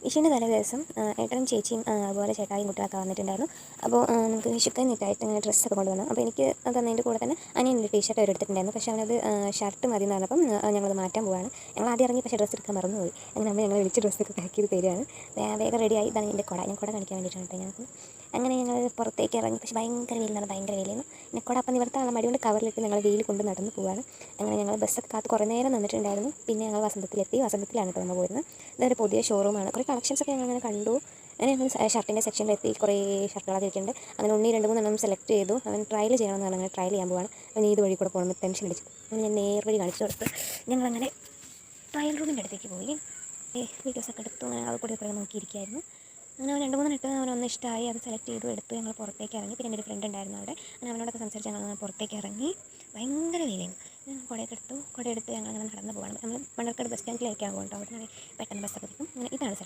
വിഷുവിൻ്റെ തലേ ദിവസം ഏട്ടനും ചേച്ചിയും അതുപോലെ ചേട്ടായും കുട്ടികളൊക്കെ വന്നിട്ടുണ്ടായിരുന്നു. അപ്പോൾ നമുക്ക് വിഷുക്കന്നിട്ടായിട്ട് ഇങ്ങനെ ഡ്രസ്സൊക്കെ കൊണ്ടുവന്നു. അപ്പോൾ എനിക്ക് തന്നതിൻ്റെ കൂടെ തന്നെ അനിയനൊരു ടീഷർട്ട് അവർ എടുത്തിട്ടുണ്ടായിരുന്നു. പക്ഷേ അവനത് ഷർട്ട് മതി എന്ന് പറഞ്ഞപ്പം ഞങ്ങളത് മാറ്റാൻ പോവുകയാണ്. ഞങ്ങൾ ആദ്യം ഇറങ്ങി പക്ഷേ ഡ്രസ്സ് എടുക്കാൻ മറന്നുപോയി. അങ്ങനെ അമ്മ ഞങ്ങൾ വിളിച്ച് ഡ്രസ്സൊക്കെ പാക്ക് ചെയ്ത് തരികയാണ്. വേഗം റെഡിയായി. ഇതാണ് എൻ്റെ കുട. ഞാൻ കുട കാണിക്കാൻ വേണ്ടിയിട്ടാണ് കേട്ടോ ഞങ്ങൾക്ക്. അങ്ങനെ ഞങ്ങൾ പുറത്തേക്ക് ഇറങ്ങി. പക്ഷേ ഭയങ്കര വെയിലാണ്, ഭയങ്കര വെയിലായിരുന്നു. പിന്നെ കുട അപ്പം നിവർത്താനുള്ള മടി കൊണ്ട് കവറിലിട്ട് ഞങ്ങൾ വെയിൽ കൊണ്ട് നടന്ന് പോവുകയാണ്. അങ്ങനെ ഞങ്ങൾ ബസ്സൊക്കെ കാത്ത് കുറേ നേരം നിന്നിട്ടുണ്ടായിരുന്നു. പിന്നെ ഞങ്ങൾ വസന്തത്തിലെത്തി. വസന്തത്തിലാണ് കേട്ടോ നമ്മൾ പോയിരുന്നത്. ഇതൊരു പുതിയ ഷോറൂമാണ്. കുറേ കളക്ഷൻസൊക്കെ ഞങ്ങൾ അങ്ങനെ കണ്ടു. അങ്ങനെ ഞങ്ങൾ ഷർട്ടിൻ്റെ സെക്ഷനിലെത്തി. കുറേ ഷർട്ടുകളൊക്കെ ഇരിക്കുന്നുണ്ട്. അങ്ങനെ ഉണ്ണി 2-3 സെലക്ട് ചെയ്തു. അവൻ ട്രയൽ ചെയ്യണമെന്ന് പറഞ്ഞാൽ അങ്ങനെ ട്രയൽ ചെയ്യാൻ പോവാണ്. അവൻ ഏത് വഴി കൂടെ പോകണമെന്ന് ടെൻഷൻ അടിച്ചു. അങ്ങനെ ഞാൻ നേർവഴി കാണിച്ചു കൊടുത്ത് ഞങ്ങളങ്ങനെ ട്രയൽ റൂമിൻ്റെ അടുത്തേക്ക് പോയി. വീഡിയോസൊക്കെ എടുത്തു. അങ്ങനെ അത് കൂടെ നോക്കിയിരിക്കുകയായിരുന്നു. അങ്ങനെ അവൻ 2-3 ഇട്ട് അവനൊന്ന് ഇഷ്ടമായി. അത് സെലക്ട് ചെയ്തു എടുത്തു. ഞങ്ങൾ പുറത്തേക്ക് ഇറങ്ങി. പിന്നെ എൻ്റെ ഒരു ഫ്രണ്ട് ഉണ്ടായിരുന്നു അവിടെ. അങ്ങനെ അവനോടൊക്കെ സംസാരിച്ച് ഞങ്ങൾ പുറത്തേക്ക് ഇറങ്ങി. ഭയങ്കര വെയിലായിരുന്നു. കുടയെടുത്ത് ഞങ്ങൾ അങ്ങനെ നടന്ന് പോകണം. നമ്മൾ മണ്ണാർക്കാട് ബസ് സ്റ്റാൻഡിലേക്കാണ് പോകേണ്ടത്. അവിടെ നിന്ന് പെട്ടെന്ന് ബസ്സൊക്കെ കിട്ടും. അങ്ങനെ ഇതാണ് സ്ഥലം.